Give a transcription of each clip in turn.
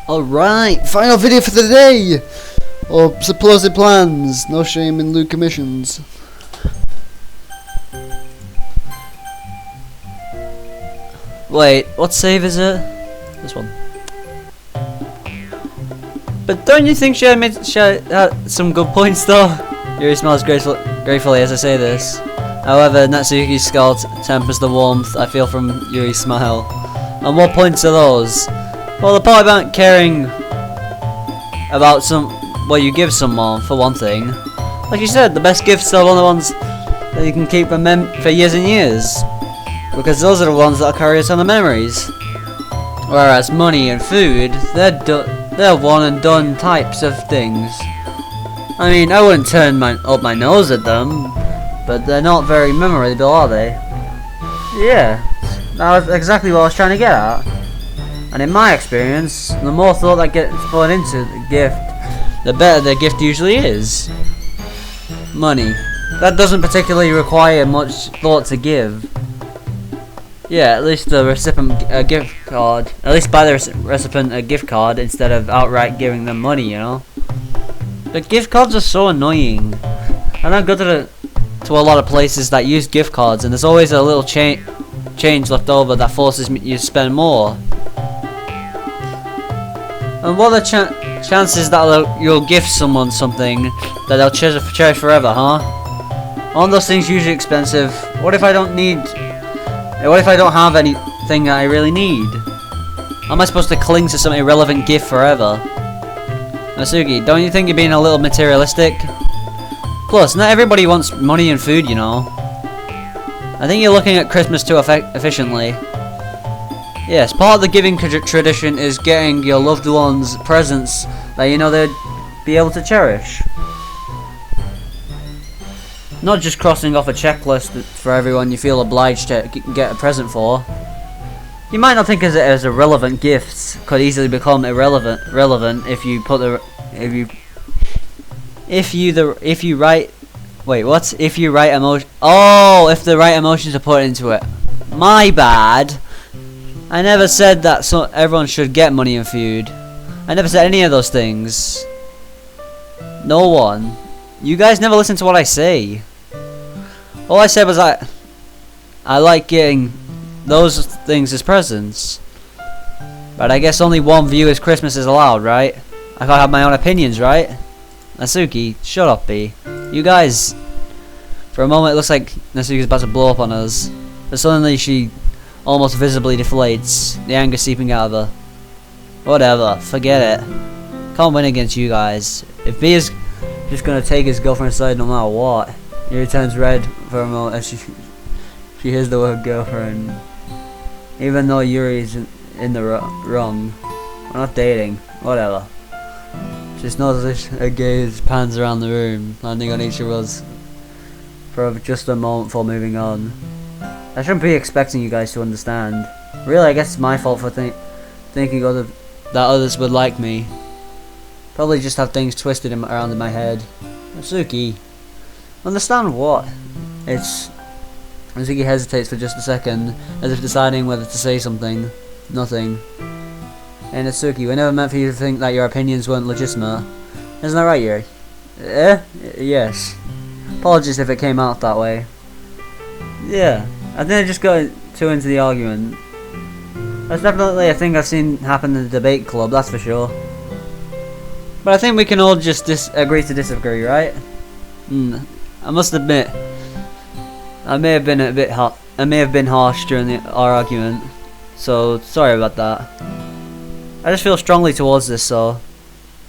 Alright, final video for the day! Or supposed plans, no shame in lewd commissions. Wait, what save is it? This one. But don't you think she had some good points though? Yuri smiles gratefully as I say this. However, Natsuki's skull tempers the warmth I feel from Yuri's smile. And what points are those? Well, the part about caring about what you give someone, for one thing. Like you said, the best gifts are one of the ones that you can keep for years and years. Because those are the ones that carry us on the memories. Whereas money and food, they're one and done types of things. I mean, I wouldn't turn up my nose at them, but they're not very memorable, are they? Yeah, that was exactly what I was trying to get at. And in my experience, the more thought that gets put into the gift, the better the gift usually is. Money. That doesn't particularly require much thought to give. Yeah, at least the recipient a gift card. At least buy the recipient a gift card instead of outright giving them money, you know? The gift cards are so annoying. And I go to a lot of places that use gift cards, and there's always a little change left over that forces you to spend more. And what are the chances that you'll gift someone something that they'll cherish forever, huh? Aren't those things usually expensive? What if I don't have anything that I really need? How am I supposed to cling to some irrelevant gift forever? Natsuki, don't you think you're being a little materialistic? Plus, not everybody wants money and food, you know. I think you're looking at Christmas too efficiently. Yes, part of the giving tradition is getting your loved ones presents that you know they'd be able to cherish. Not just crossing off a checklist for everyone you feel obliged to get a present for. You might not think of it as irrelevant gifts could easily become relevant if you put the if the right emotions are put into it. My bad. I never said that everyone should get money and food. I never said any of those things. No one. You guys never listen to what I say. All I said was I like getting those things as presents. But I guess only one view as Christmas is allowed, right? I can't have my own opinions, right? Natsuki, shut up, B. You guys... For a moment it looks like Natsuki's about to blow up on us. But suddenly she almost visibly deflates, the anger seeping out of her. Whatever, forget it. Can't win against you guys. If B is just gonna take his girlfriend's side no matter what. Yuri turns red for a moment as she hears the word girlfriend. Even though Yuri's in the wrong. We're not dating. Whatever. She just notices her gaze pans around the room, landing on each of us for just a moment before moving on. I shouldn't be expecting you guys to understand. Really, I guess it's my fault for thinking that others would like me. Probably just have things twisted around in my head. Natsuki. Understand what? Natsuki hesitates for just a second, as if deciding whether to say something. Nothing. Hey Natsuki, we're never meant for you to think that your opinions weren't legitimate. Isn't that right, Yuri? Yes. Apologies if it came out that way. Yeah, I think I just got too into the argument. That's definitely a thing I've seen happen in the debate club, that's for sure. But I think we can all just agree to disagree, right? I must admit, I may have been harsh during our argument, so sorry about that. I just feel strongly towards this, so...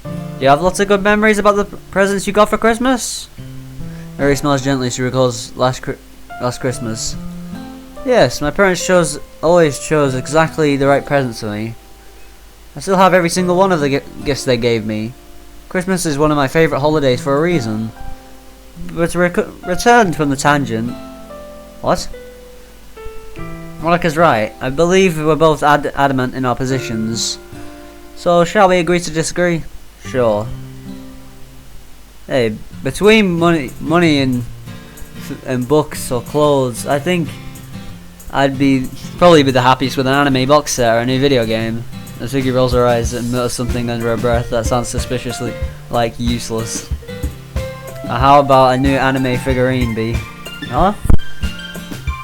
Do you have lots of good memories about the presents you got for Christmas? Mary smiles gently as she recalls last Christmas. Yes, my parents always chose exactly the right presents for me. I still have every single one of the gifts they gave me. Christmas is one of my favourite holidays for a reason. But to return from the tangent... What? Monica's right. I believe we're both adamant in our positions. So, shall we agree to disagree? Sure. Hey, between money and books or clothes, I think I'd probably be the happiest with an anime box set or a new video game. Natsuki rolls her eyes and mutters something under her breath that sounds suspiciously like useless. How about a new anime figurine, B? Huh?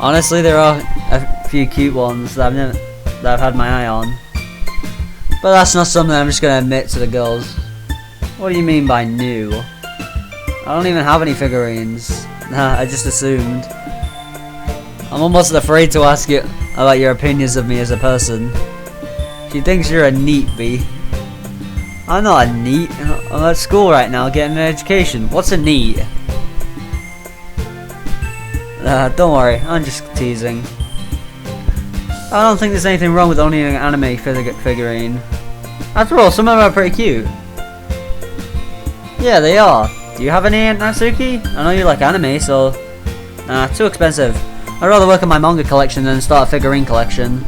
Honestly, there are a few cute ones that I've had my eye on. But that's not something I'm just gonna admit to the girls. What do you mean by new? I don't even have any figurines. Nah, I just assumed. I'm almost afraid to ask you about your opinions of me as a person. She thinks you're a neat, B. I'm not a neat. I'm at school right now getting an education. What's a neat? Don't worry, I'm just teasing. I don't think there's anything wrong with owning an anime figurine. After all, some of them are pretty cute. Yeah, they are. Do you have any, Natsuki? I know you like anime, so... Nah, too expensive. I'd rather work on my manga collection than start a figurine collection.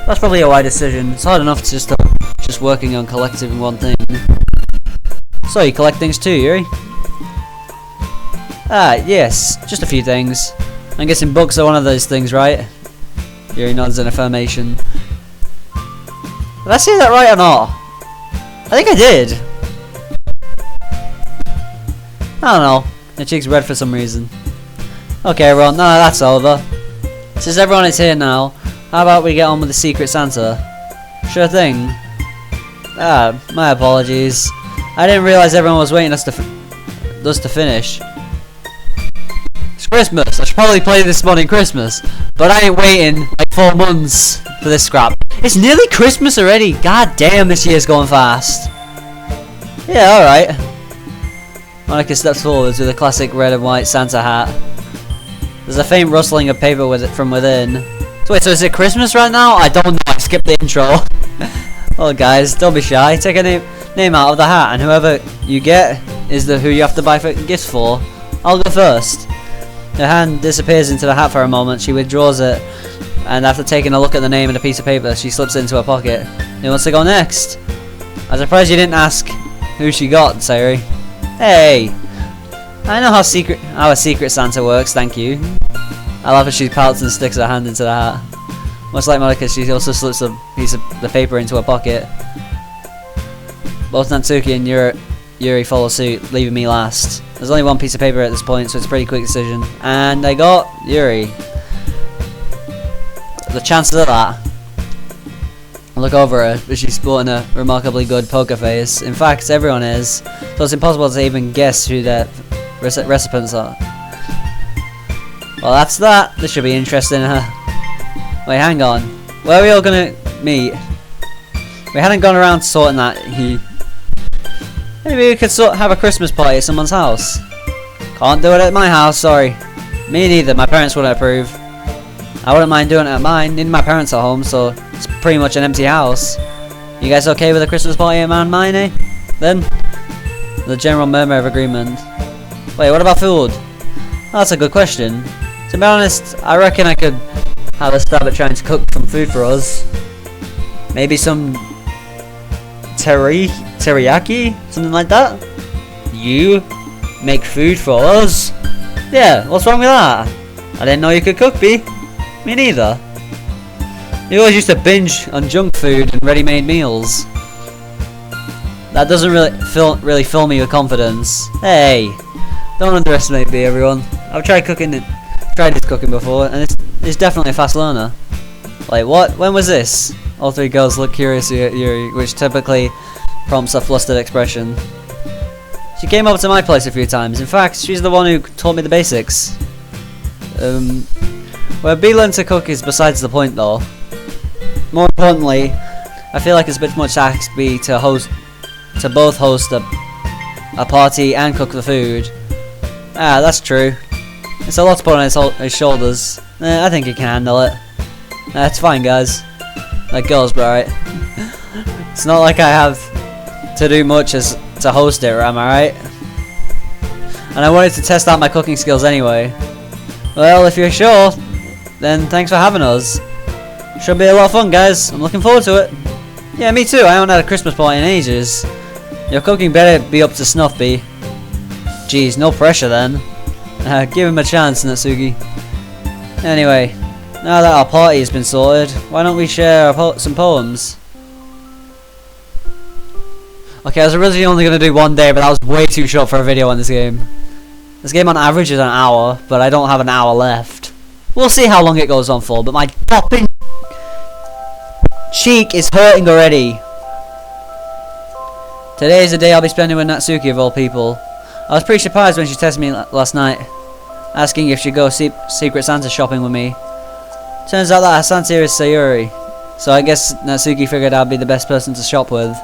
That's probably a wise decision. It's hard enough to just working on collecting one thing. So, you collect things too, Yuri? Ah, yes. Just a few things. I'm guessing books are one of those things, right? Yuri nods in affirmation. Did I say that right or not? I think I did. I don't know. My cheek's red for some reason. Okay, everyone. No, that's over. Since everyone is here now, how about we get on with the Secret Santa? Sure thing. Ah, my apologies. I didn't realize everyone was waiting us to finish. It's Christmas. I should probably play this morning Christmas, but I ain't waiting like 4 months for this scrap. It's nearly Christmas already. God damn, this year's going fast. Yeah, all right. Monica steps forwards with a classic red and white Santa hat. There's a faint rustling of paper from within. So wait, so is it Christmas right now? I don't know, I skipped the intro. Oh guys, don't be shy. Take a name out of the hat, and whoever you get is who you have to buy gifts for. I'll go first. Her hand disappears into the hat for a moment. She withdraws it, and after taking a look at the name and a piece of paper, she slips it into her pocket. Who wants to go next? I'm surprised you didn't ask who she got, Sayuri. Hey! I know how a secret Santa works, thank you. I laugh as she pouts and sticks her hand into the hat. Much like Monica, she also slips a piece of the paper into her pocket. Both Natsuki and Yuri follow suit, leaving me last. There's only one piece of paper at this point, so it's a pretty quick decision. And I got Yuri. The chances of that. I look over her, but she's sporting a remarkably good poker face. In fact, everyone is, so it's impossible to even guess who their recipients are. Well, that's that. This should be interesting. Wait, hang on. Where are we all gonna meet? We hadn't gone around sorting that. Maybe we could have a Christmas party at someone's house. Can't do it at my house, sorry. Me neither, my parents wouldn't approve. I wouldn't mind doing it at mine. Neither my parents are home, so it's pretty much an empty house. You guys okay with a Christmas party at mine, eh? Then? The general murmur of agreement. Wait, what about food? Oh, that's a good question. To be honest, I reckon I could have a stab at trying to cook some food for us. Maybe some teriyaki? Something like that? You make food for us? Yeah, what's wrong with that? I didn't know you could cook, B. Me neither. You always used to binge on junk food and ready-made meals. That doesn't really fill me with confidence. Hey, don't underestimate me, everyone. I've tried this cooking before, and it's definitely a fast learner. Like what? When was this? All three girls look curiously at Yuri, which typically prompts a flustered expression. She came over to my place a few times. In fact, she's the one who taught me the basics. Where B learned to cook is besides the point, though. More importantly, I feel like it's a bit much to ask B to both host a party and cook the food. Ah, that's true. It's a lot to put on his shoulders. I think he can handle it. It's fine, guys. That girl's bright. It's not like I have to do much as to host it, am I right? And I wanted to test out my cooking skills anyway. Well, if you're sure, then thanks for having us. Should be a lot of fun, guys. I'm looking forward to it. Yeah, me too. I haven't had a Christmas party in ages. Your cooking better be up to snuff, B. Jeez, no pressure then. Give him a chance, Natsuki. Anyway, now that our party has been sorted, why don't we share some poems? Okay, I was originally only going to do 1 day, but that was way too short for a video on this game. This game on average is an hour, but I don't have an hour left. We'll see how long it goes on for, but my popping cheek is hurting already. Today is the day I'll be spending with Natsuki of all people. I was pretty surprised when she texted me last night, asking if she'd go Secret Santa shopping with me. Turns out that her Santa is Sayuri, so I guess Natsuki figured I'd be the best person to shop with.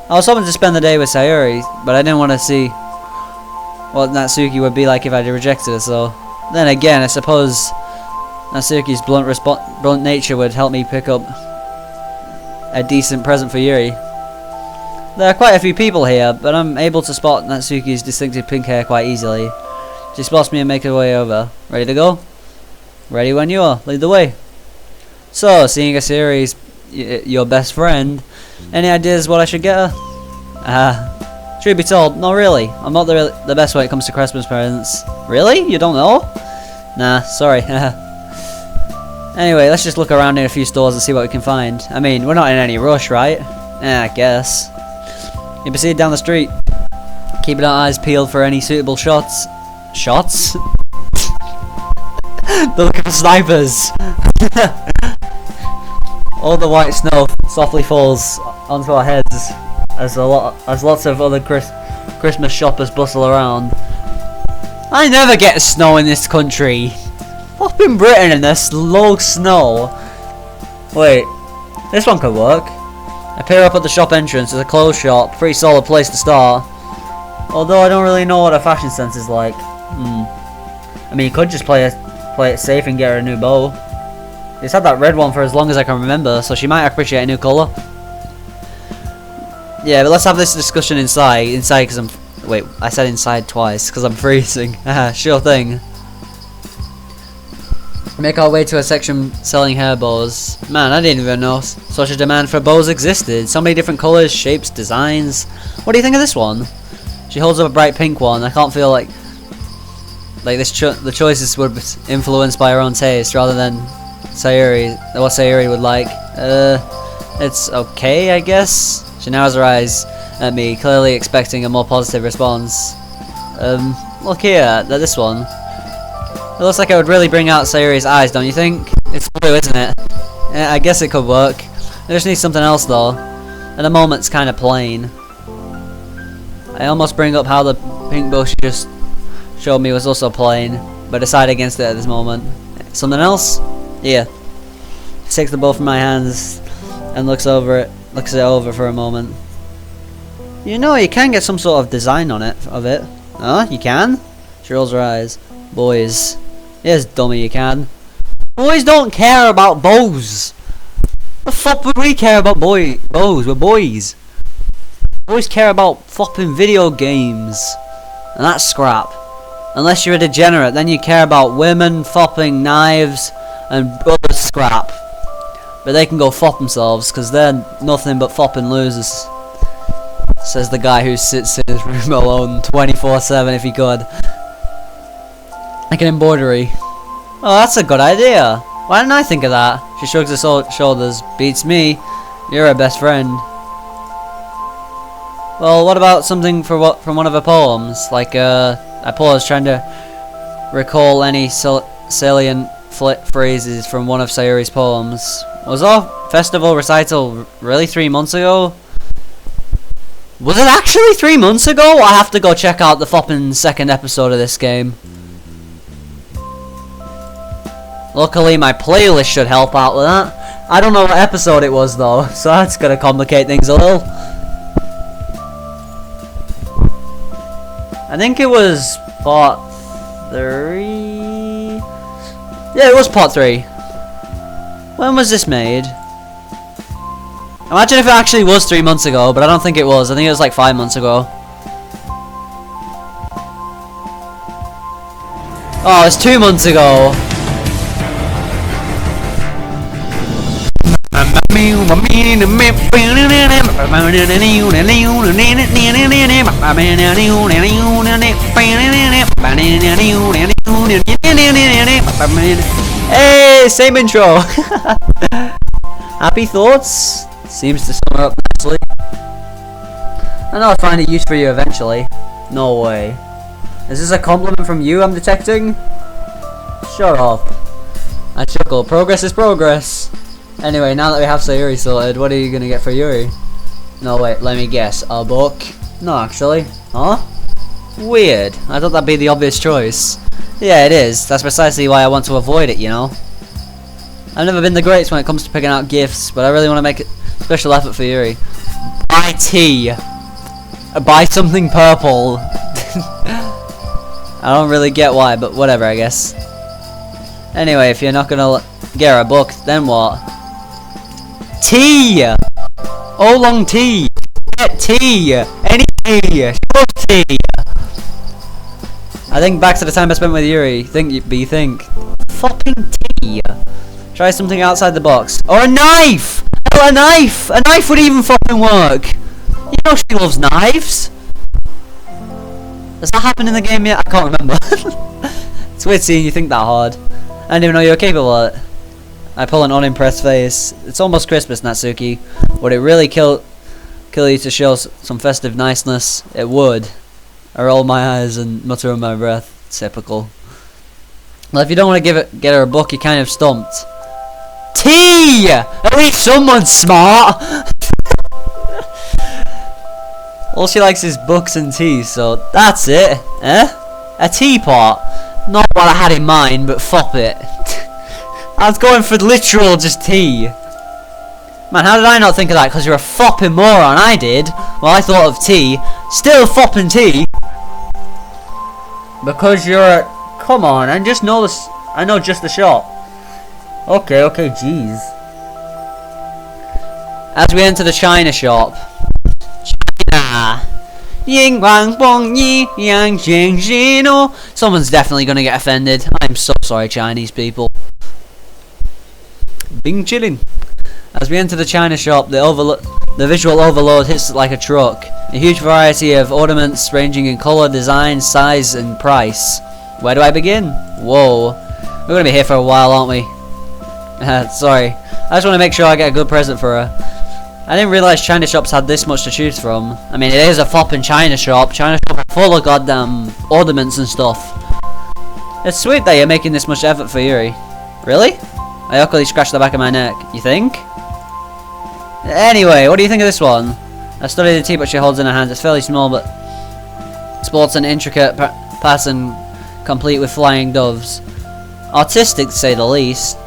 I was hoping to spend the day with Sayuri, but I didn't want to see what Natsuki would be like if I rejected her, so... Then again, I suppose Natsuki's blunt nature would help me pick up a decent present for Yuri. There are quite a few people here, but I'm able to spot Natsuki's distinctive pink hair quite easily. She spots me and makes her way over. Ready to go? Ready when you are. Lead the way. So, seeing as Yuri's your best friend, any ideas what I should get her? Truth be told, not really. I'm not the best when it comes to Christmas presents. Really? You don't know? Nah, sorry. Anyway, let's just look around in a few stores and see what we can find. I mean, we're not in any rush, right? I guess. You proceed down the street, keeping our eyes peeled for any suitable shots. Shots? They're looking for snipers. All the white snow softly falls onto our heads as lots of other Christmas shoppers bustle around. I never get snow in this country. Up in Britain and there's low snow. Wait, this one could work. I peer up at the shop entrance. It's a clothes shop, pretty solid place to start. Although I don't really know what her fashion sense is like. I mean, you could just play it safe and get her a new bow. She's had that red one for as long as I can remember, so she might appreciate a new colour. Yeah, but let's have this discussion inside. Inside, because I'm... Wait, I said inside twice, because I'm freezing. Sure thing. Make our way to a section selling hair bows. Man, I didn't even know such a demand for bows existed. So many different colours, shapes, designs. What do you think of this one? She holds up a bright pink one. I can't feel like the choices were influenced by her own taste rather than what Sayuri would like. It's okay, I guess. She narrows her eyes at me, clearly expecting a more positive response. Look here, at this one. It looks like it would really bring out Sayuri's eyes, don't you think? It's blue, isn't it? Yeah, I guess it could work. I just need something else though. At the moment it's kinda plain. I almost bring up how the pink bow she just showed me was also plain, but decide against it at this moment. Something else? Yeah. She takes the bow from my hands and looks it over for a moment. You know, you can get some sort of design on it, Huh? You can? She rolls her eyes. Boys. Yes, dummy, you can. Boys don't care about bows. The fuck would we care about bows? We're boys. Boys care about flopping video games. And that's scrap. Unless you're a degenerate, then you care about women, fopping knives, and other scrap. But they can go fop themselves, because they're nothing but fopping losers. Says the guy who sits in his room alone 24/7 if he could. Like an embroidery. Oh, that's a good idea. Why didn't I think of that? She shrugs her shoulders. Beats me. You're her best friend. Well, what about something from one of her poems? Like, I paused trying to recall any salient phrases from one of Sayuri's poems. Was our festival recital really 3 months ago? Was it actually 3 months ago? I have to go check out the fopping second episode of this game. Luckily, my playlist should help out with that. I don't know what episode it was though, so that's gonna complicate things a little. I think it was part 3. Yeah, it was part 3. When was this made? Imagine if it actually was 3 months ago, but I don't think it was. I think it was like 5 months ago. Oh, it's 2 months ago. Hey, same intro. Happy thoughts? Seems to sum her up nicely. I know I'll find a use for you eventually. No way. Is this a compliment from you I'm detecting? Shut up. I chuckle. Progress is progress. Anyway, now that we have Sayuri sorted, what are you gonna get for Yuri? No, wait, let me guess. A book? No, actually. Huh? Weird. I thought that'd be the obvious choice. Yeah, it is. That's precisely why I want to avoid it, you know? I've never been the greatest when it comes to picking out gifts, but I really want to make a special effort for Yuri. Buy tea. Buy something purple. I don't really get why, but whatever, I guess. Anyway, if you're not gonna get her a book, then what? Tea! Oolong tea! Get tea! Any tea! Show tea! I think back to the time I spent with Yuri. Think. Fucking tea! Try something outside the box. Or a knife! Hell, a knife! A knife would even fucking work! You know she loves knives! Does that happen in the game yet? I can't remember. It's weird seeing you think that hard. I didn't even know you were capable of it. I pull an unimpressed face. It's almost Christmas, Natsuki. Would it really kill you to show some festive niceness? It would. I roll my eyes and mutter under my breath. Typical. Well, if you don't want to get her a book, you're kind of stumped. Tea! At least someone's smart! All she likes is books and tea, so that's it. Eh? A teapot. Not what I had in mind, but fop it. I was going for literal just tea. Man, how did I not think of that? Because you're a fopping moron. I did. Well, I thought of tea. Still fopping tea. Because you're a... Come on, I just know this. I know just the shop. Okay, jeez. As we enter the China shop. China. Ying wang bong yi yang jing jino. Someone's definitely gonna get offended. I'm so sorry, Chinese people. Bing chilling. As we enter the China shop, the visual overload hits like a truck. A huge variety of ornaments ranging in colour, design, size, and price. Where do I begin? Whoa. We're gonna be here for a while, aren't we? Sorry. I just want to make sure I get a good present for her. I didn't realise China shops had this much to choose from. I mean, it is a flopping China shop. China shop are full of goddamn ornaments and stuff. It's sweet that you're making this much effort for Yuri. Really? I awkwardly scratched the back of my neck. You think? Anyway, what do you think of this one? I studied the teapot she holds in her hand. It's fairly small, but sports an intricate pattern complete with flying doves. Artistic, to say the least.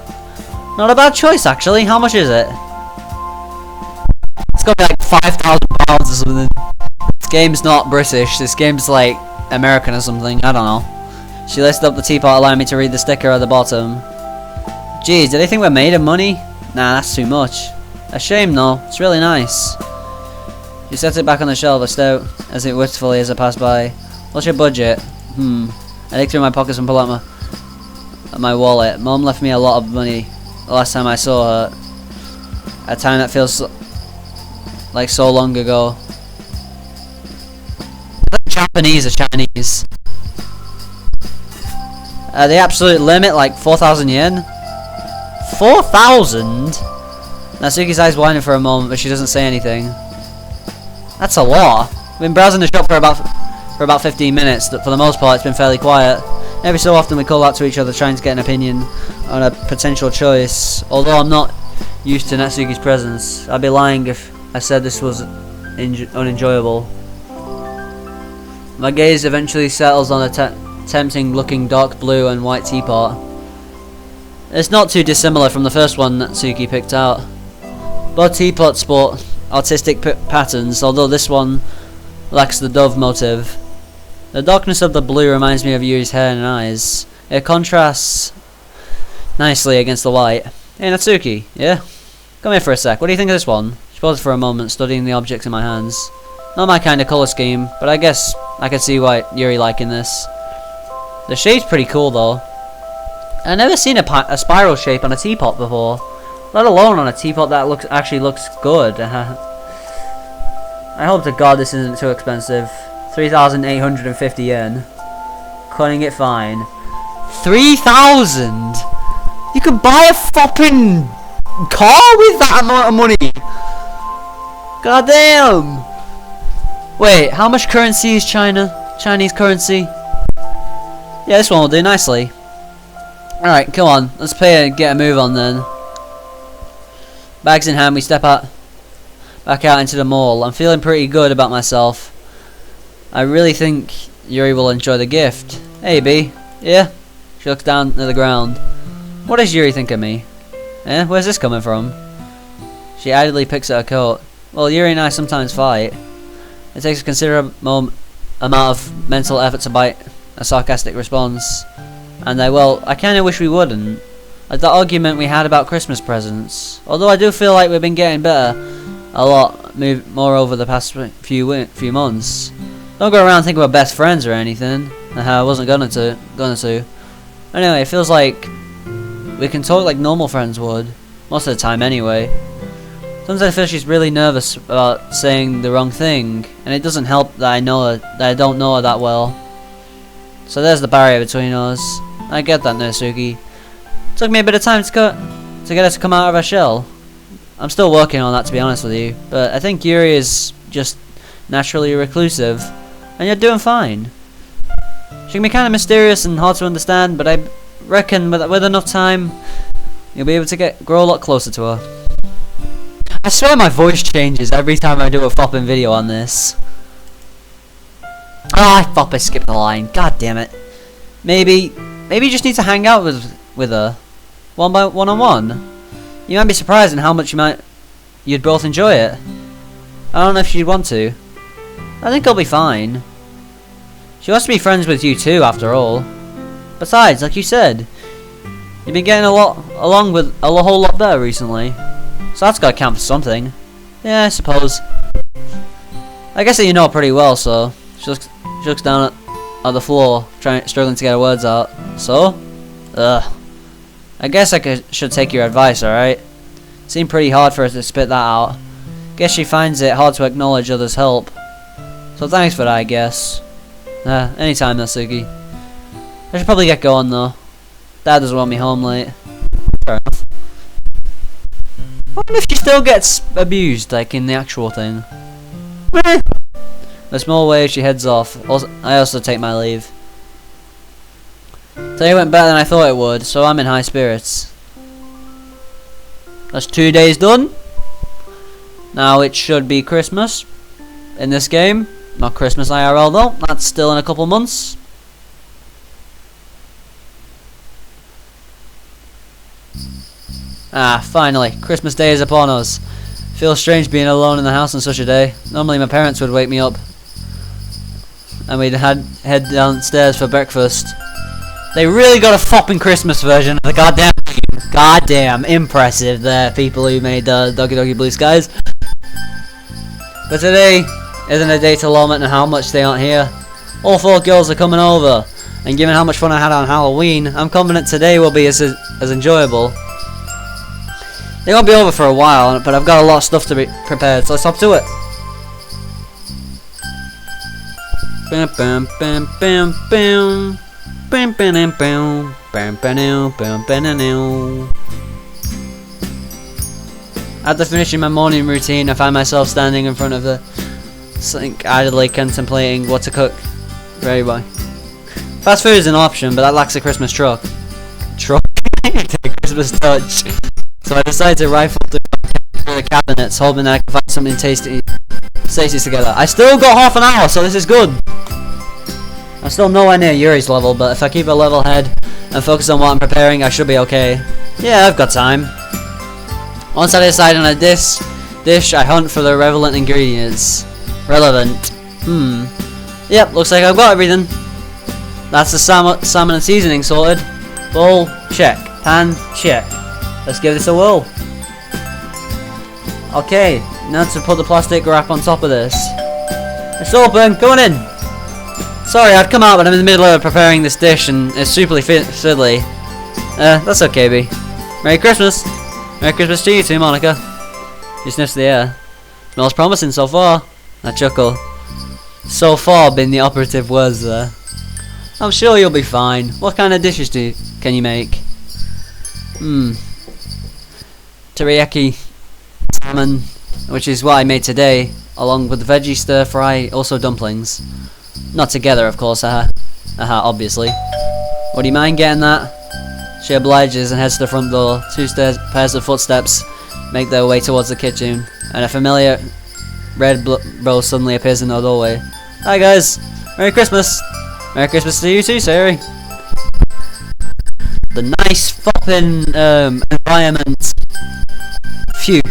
Not a bad choice, actually. How much is it? It's got to be like £5,000 or something. This game's not British. This game's like American or something. I don't know. She lifted up the teapot, allowing me to read the sticker at the bottom. Geez, do they think we're made of money? Nah, that's too much. A shame though. It's really nice. She sets it back on the shelf, I stared as it wistfully as I passed by. What's your budget? I dig through my pockets and pull out my wallet. Mom left me a lot of money the last time I saw her. A time that feels like so long ago. I think Japanese or Chinese. The absolute limit, like 4,000 yen? 4,000? Natsuki's eyes widen for a moment, but she doesn't say anything. That's a lot. We've been browsing the shop for about 15 minutes. For the most part, it's been fairly quiet. Every so often we call out to each other trying to get an opinion on a potential choice. Although I'm not used to Natsuki's presence, I'd be lying if I said this was unenjoyable. My gaze eventually settles on a tempting looking dark blue and white teapot. It's not too dissimilar from the first one Natsuki picked out. Both teapots sport artistic patterns, although this one lacks the dove motive. The darkness of the blue reminds me of Yuri's hair and eyes. It contrasts nicely against the white. Hey Natsuki, yeah? Come here for a sec. What do you think of this one? She paused for a moment, studying the objects in my hands. Not my kind of colour scheme, but I guess I could see why Yuri liking this. The shape's pretty cool though. I've never seen a spiral shape on a teapot before, let alone on a teapot that actually looks good. I hope to God this isn't too expensive. 3,850 yen. Cutting it fine. 3,000? You could buy a fucking car with that amount of money. God damn. Wait, how much currency is China? Chinese currency? Yeah, this one will do nicely. Alright, come on. Let's pay and get a move on then. Bags in hand, we step back out into the mall. I'm feeling pretty good about myself. I really think Yuri will enjoy the gift. Hey, B. Yeah? She looks down at the ground. What does Yuri think of me? Eh? Where's this coming from? She idly picks at her coat. Well, Yuri and I sometimes fight. It takes a considerable amount of mental effort to bite a sarcastic response. And I kinda wish we wouldn't. Like that argument we had about Christmas presents. Although I do feel like we've been getting better a lot more over the past few months. Don't go around thinking we're best friends or anything. I wasn't gonna to. Anyway, it feels like we can talk like normal friends would. Most of the time anyway. Sometimes I feel she's really nervous about saying the wrong thing, and it doesn't help that I don't know her that well. So there's the barrier between us. I get that, Nursuki. Took me a bit of time to get her to come out of her shell. I'm still working on that, to be honest with you, but I think Yuri is just naturally reclusive, and you're doing fine. She can be kind of mysterious and hard to understand, but I reckon with enough time, you'll be able to grow a lot closer to her. I swear my voice changes every time I do a fopping video on this. Oh, I skipped the line. God damn it. Maybe you just need to hang out with her, one on one. You might be surprised in how much you'd both enjoy it. I don't know if she'd want to. I think I'll be fine. She wants to be friends with you too, after all. Besides, like you said, you've been getting along with a whole lot better recently. So that's gotta count for something. Yeah, I suppose. I guess that you know her pretty well, so she looks down at the floor, struggling to get her words out. So? Ugh. I guess I should take your advice, alright? Seemed pretty hard for her to spit that out. Guess she finds it hard to acknowledge others' help. So thanks for that, I guess. Anytime, Natsuki. I should probably get going, though. Dad doesn't want me home late. Fair enough. I wonder if she still gets abused, like in the actual thing. A small wave, she heads off. I also take my leave. Today went better than I thought it would, so I'm in high spirits. That's 2 days done. Now it should be Christmas in this game. Not Christmas IRL though, that's still in a couple months. Finally, Christmas Day is upon us. Feels strange being alone in the house on such a day. Normally my parents would wake me up and we'd head downstairs for breakfast. They really got a fopping Christmas version of the goddamn game. Goddamn impressive there, people who made Doki Doki Blue Skies. But today isn't a day to lament and how much they aren't here. All 4 girls are coming over, and given how much fun I had on Halloween, I'm confident today will be as enjoyable. They won't be over for a while, but I've got a lot of stuff to be prepared, so let's hop to it. Bam bam bam bam bam. Bam bam bam bam bam bam bam bam. After finishing my morning routine, I find myself standing in front of the sink, idly contemplating what to cook. Very well. Fast food is an option, but that lacks a Christmas truck. Christmas touch. So I decided to rifle through the cabinets, hoping that I can find something tasty together. I still got half an hour, so this is good. I'm still nowhere near Yuri's level, but if I keep a level head and focus on what I'm preparing, I should be okay. Yeah, I've got time. Once I decide on a dish, I hunt for the relevant ingredients. Yep, looks like I've got everything. That's the salmon and seasoning sorted. Bowl, check. Pan, check. Let's give this a whirl. Okay, now to put the plastic wrap on top of this. It's open, come on in. Sorry, I'd come out, but I'm in the middle of preparing this dish and it's super fiddly. That's okay, B. Merry Christmas. Merry Christmas to you too, Monica. She sniffs the air. Smells promising so far. I chuckle. So far been the operative words there. I'm sure you'll be fine. What kind of dishes can you make? Teriyaki salmon, which is what I made today. along with the veggie stir fry, also dumplings. Not together, of course, obviously. Would you mind getting that? She obliges and heads to the front door. Two pairs of footsteps make their way towards the kitchen, and a familiar red bro suddenly appears in the doorway. Hi guys! Merry Christmas! Merry Christmas to you too, Sari! The nice fopping environment. Phew.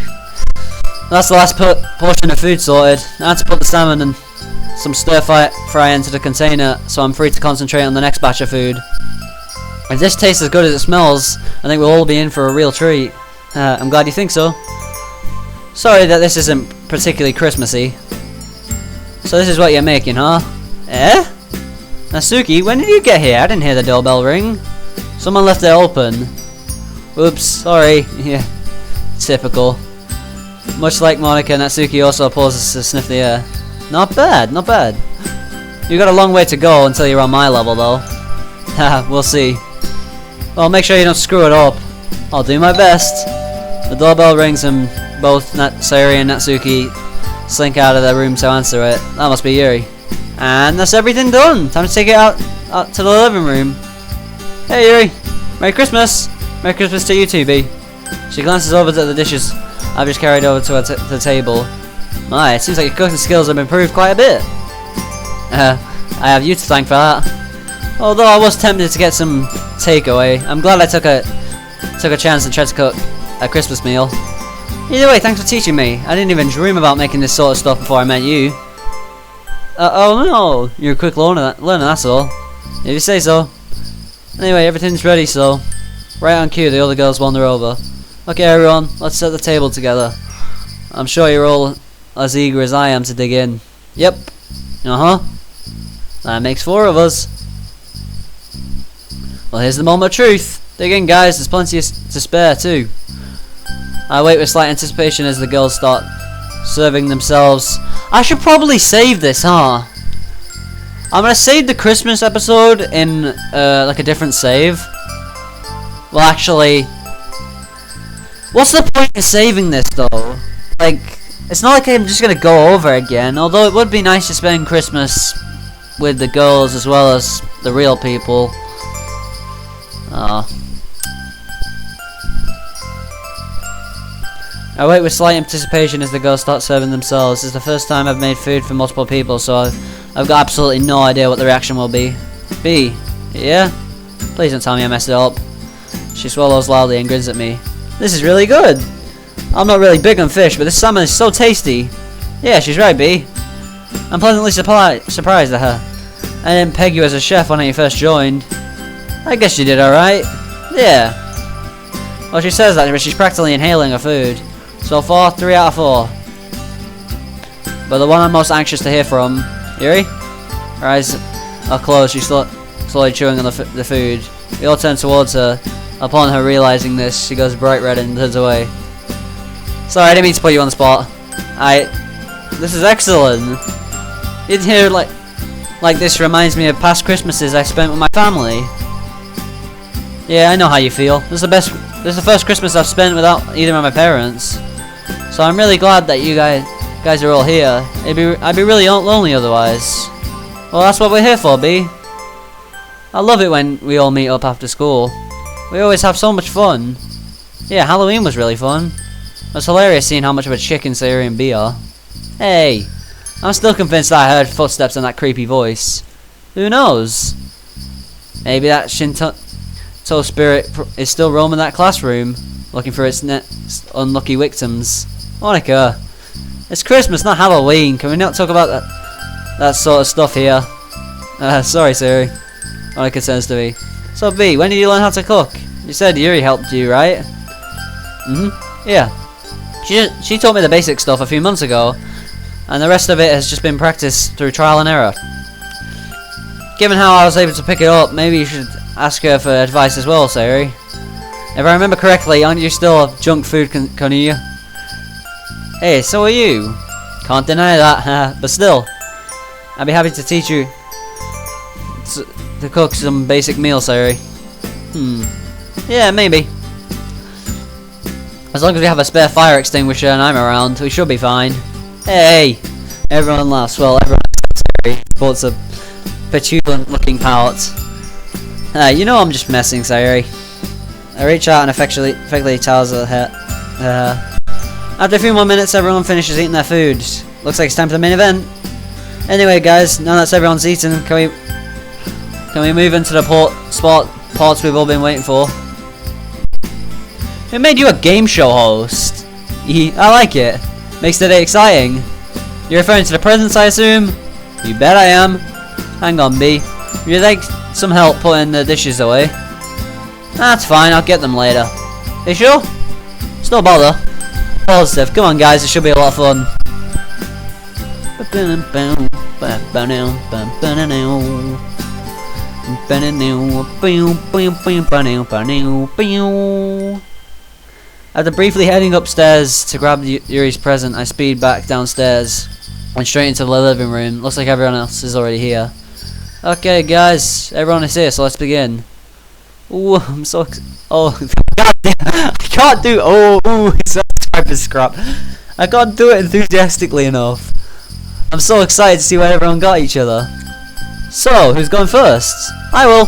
That's the last portion of food sorted. Now to put the salmon and some stir fry into the container, so I'm free to concentrate on the next batch of food. If this tastes as good as it smells, I think we'll all be in for a real treat. I'm glad you think so. Sorry that this isn't particularly Christmassy. So this is what you're making, huh? Eh? Natsuki, when did you get here? I didn't hear the doorbell ring. Someone left it open. Oops, sorry. Yeah, typical. Much like Monica, Natsuki also pauses to sniff the air. Not bad, not bad. You got a long way to go until you're on my level, though. Haha, we'll see. Well, make sure you don't screw it up. I'll do my best. The doorbell rings and both Sayori and Natsuki slink out of their room to answer it. That must be Yuri. And that's everything done. Time to take it out to the living room. Hey Yuri, Merry Christmas. Merry Christmas to you too, B. She glances over to the dishes I've just carried over to the table. My, it seems like your cooking skills have improved quite a bit. I have you to thank for that. Although I was tempted to get some takeaway, I'm glad I took a chance and tried to cook a Christmas meal. Either way, thanks for teaching me. I didn't even dream about making this sort of stuff before I met you. Oh no, you're a quick learner, that's all. If you say so. Anyway, everything's ready, so right on cue, the other girls wander over. Okay, everyone, let's set the table together. I'm sure you're all as eager as I am to dig in. Yep. That makes 4 of us. Well, here's the moment of truth. Dig in, guys. There's plenty to spare too. I wait with slight anticipation as the girls start serving themselves. I should probably save this, huh? I'm gonna save the Christmas episode in like a different save. Well, actually, what's the point in saving this though? Like, it's not like I'm just gonna go over again. Although it would be nice to spend Christmas with the girls as well as the real people. I wait with slight anticipation as the girls start serving themselves. This is the first time I've made food for multiple people, so I've got absolutely no idea what the reaction will be. B, yeah? Please don't tell me I messed it up. She swallows loudly and grins at me. This is really good. I'm not really big on fish, but this salmon is so tasty. Yeah, she's right, B. I'm pleasantly surprised at her. I didn't peg you as a chef when I first joined. I guess you did alright. Yeah. Well, she says that, but she's practically inhaling her food. So far, 3 out of 4. But the one I'm most anxious to hear from, Yuri? Her eyes are closed. She's slowly chewing on the food. We all turn towards her. Upon her realizing this, she goes bright red and turns away. Sorry, I didn't mean to put you on the spot. This is excellent. You'd hear like this reminds me of past Christmases I spent with my family. Yeah, I know how you feel. This is the first Christmas I've spent without either of my parents. So I'm really glad that you guys are all here. I'd be really lonely otherwise. Well, that's what we're here for, B. I love it when we all meet up after school. We always have so much fun. Yeah, Halloween was really fun. It was hilarious seeing how much of a chicken Sayori and B are. Hey, I'm still convinced that I heard footsteps in that creepy voice. Who knows? Maybe that Shinto spirit is still roaming that classroom, looking for its next unlucky victims. Monica, it's Christmas, not Halloween. Can we not talk about that sort of stuff here? Sorry, Sayori. Monica turns to me. So B, when did you learn how to cook? You said Yuri helped you, right? Yeah. She taught me the basic stuff a few months ago, and the rest of it has just been practice through trial and error. Given how I was able to pick it up, maybe you should ask her for advice as well, Sayori. If I remember correctly, aren't you still a junk food Konuya? Hey, so are you. Can't deny that, but still, I'd be happy to teach you to cook some basic meals, Sayori. Yeah, maybe. As long as we have a spare fire extinguisher and I'm around, we should be fine. Hey, Everyone laughs. Well, everyone sports a petulant looking pout. You know I'm just messing, Sayuri. I reach out and effectively towels her hair. After a few more minutes, everyone finishes eating their food. Looks like it's time for the main event. Anyway, guys, now that everyone's eaten, can we move into the parts we've all been waiting for? Who made you a game show host? I like it. Makes the day exciting. You're referring to the presents, I assume? You bet I am. Hang on, B. Would you like some help putting the dishes away? That's fine, I'll get them later. You sure? It's no bother. Positive. Come on, guys, it should be a lot of fun. After briefly heading upstairs to grab Yuri's present, I speed back downstairs and straight into the living room. Looks like everyone else is already here. Okay, guys, everyone is here, so let's begin. Ooh, I'm so God damn, I can't do. It's that type of scrap. I can't do it enthusiastically enough. I'm so excited to see what everyone got each other. So, who's going first? I will.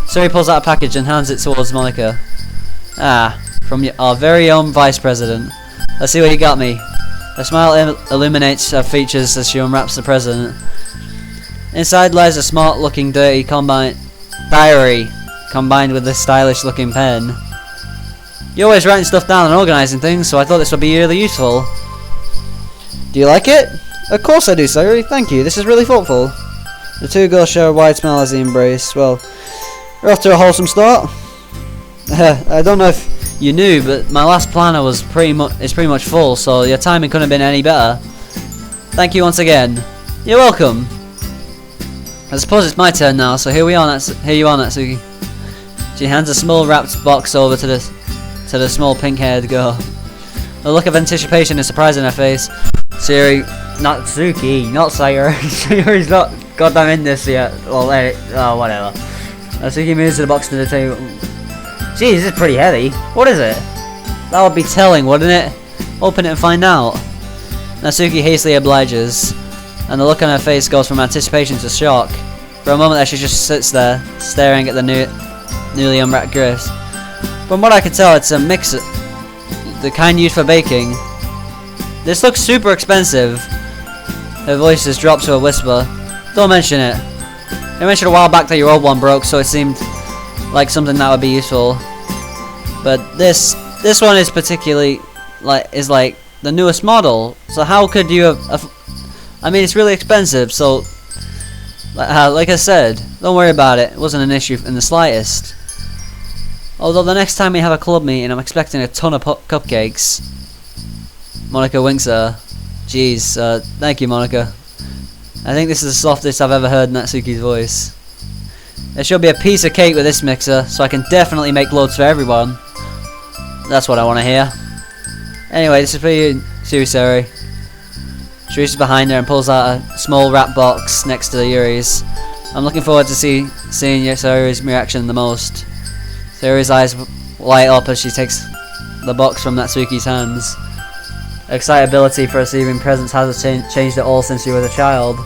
So he pulls out a package and hands it towards Monica. From our very own Vice President. Let's see what you got me. A smile illuminates her features as she unwraps the present. Inside lies a smart-looking, dirty diary, combined with a stylish-looking pen. You're always writing stuff down and organising things, so I thought this would be really useful. Do you like it? Of course I do, Sayuri. Thank you. This is really thoughtful. The two girls share a wide smile as they embrace. Well, we're off to a wholesome start. I don't know if you knew, but my last planner is pretty much full, so your timing couldn't have been any better. Thank you once again. You're welcome. I suppose it's my turn now, so here you are, Natsuki. She hands a small wrapped box over to the small pink-haired girl. A look of anticipation and surprise in her face. Natsuki, not Sayuri. Sayuri's not goddamn in this yet. Well, whatever. Natsuki moves the box to the table. Jeez, this is pretty heavy. What is it? That would be telling, wouldn't it? Open it and find out. Natsuki hastily obliges, and the look on her face goes from anticipation to shock. For a moment there she just sits there, staring at the newly unwrapped gifts. From what I can tell, it's a mixer, the kind used for baking. This looks super expensive. Her voice just drops to a whisper. Don't mention it. You mentioned a while back that your old one broke, so it seemed like something that would be useful. But this one is particularly like the newest model. So how could you have? I mean, it's really expensive. So like I said, don't worry about it. It wasn't an issue in the slightest. Although the next time we have a club meeting, I'm expecting a ton of cupcakes. Monica winks at her. Jeez, thank you, Monica. I think this is the softest I've ever heard Natsuki's voice. There should be a piece of cake with this mixer, so I can definitely make loads for everyone. That's what I want to hear. Anyway, this is for you, Sayuri. She reaches behind her and pulls out a small wrap box next to the Yuri's. I'm looking forward to seeing Sayuri's reaction the most. Sayuri's eyes light up as she takes the box from Natsuki's hands. Excitability for receiving presents hasn't changed at all since she was a child.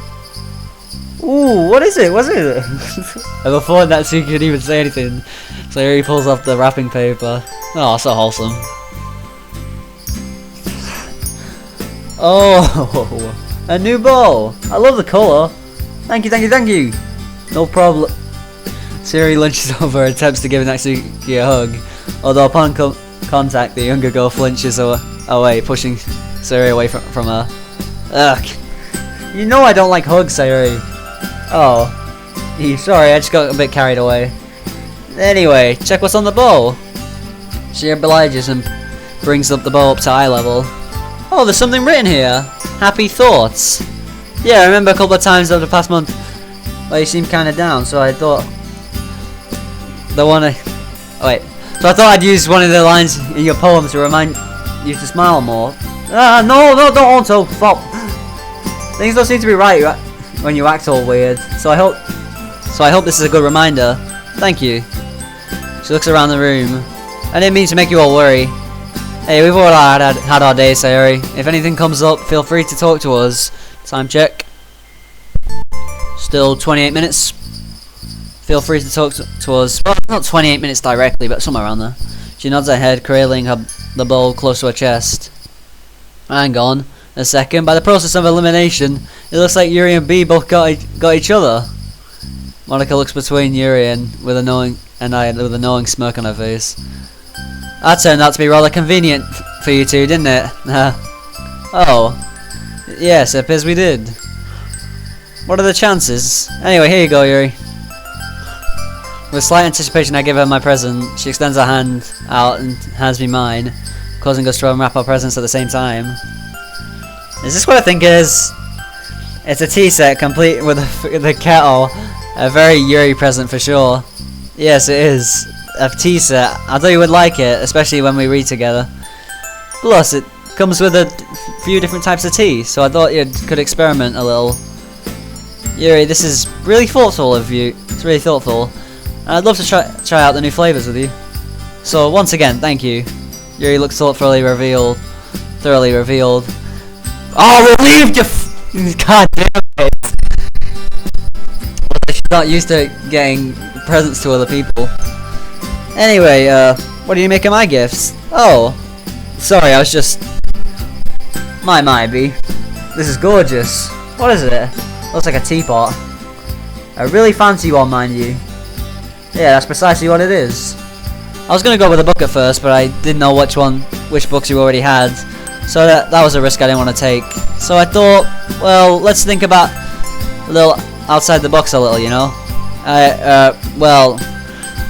Ooh, what is it? What's it? And before Natsuki could even say anything, Sayuri pulls off the wrapping paper. Oh, so wholesome. Oh, a new bowl. I love the colour. Thank you. No problem. Sayuri lunges over and attempts to give Natsuki a hug. Although upon contact, the younger girl flinches away, pushing Sayuri away from her. Ugh. You know I don't like hugs, Sayuri. Oh. Sorry, I just got a bit carried away. Anyway, check what's on the bowl. She obliges and brings up the bowl up to eye level. Oh, there's something written here. Happy thoughts. Yeah, I remember a couple of times over the past month where you seemed kind of down, so I thought So I thought I'd use one of the lines in your poem to remind you to smile more. No, don't auto stop. Things don't seem to be right when you act all weird. So I hope this is a good reminder. Thank you. She looks around the room. I didn't mean to make you all worry. Hey, we've all had our day, Sayori. If anything comes up, feel free to talk to us. Time check. Still 28 minutes. Feel free to talk to us. Well, not 28 minutes directly, but somewhere around there. She nods her head, cradling the bowl close to her chest. Hang on a second. By the process of elimination, it looks like Yuri and B both got each other. Monica looks between Yuri and with a knowing smirk on her face. That turned out to be rather convenient for you two, didn't it? Oh. Yes, it appears we did. What are the chances? Anyway, here you go, Yuri. With slight anticipation, I give her my present. She extends her hand out and hands me mine, causing us to unwrap our presents at the same time. Is this what I think it is? It's a tea set complete with the kettle. A very Yuri present for sure. Yes, it is. A tea set. I thought you would like it, especially when we read together. Plus, it comes with a few different types of tea, so I thought you could experiment a little. Yuri, this is really thoughtful of you. It's really thoughtful. And I'd love to try out the new flavors with you. So once again, thank you. Yuri looks thoroughly revealed. Oh, relieved you! God damn it! She's not used to getting presents to other people. Anyway, what do you make of my gifts? Oh, sorry, I was just... My B. This is gorgeous. What is it? Looks like a teapot. A really fancy one, mind you. Yeah, that's precisely what it is. I was gonna go with a book at first, but I didn't know which books you already had. So that was a risk I didn't want to take. So I thought, well, let's think about a little outside the box a little, you know? Well,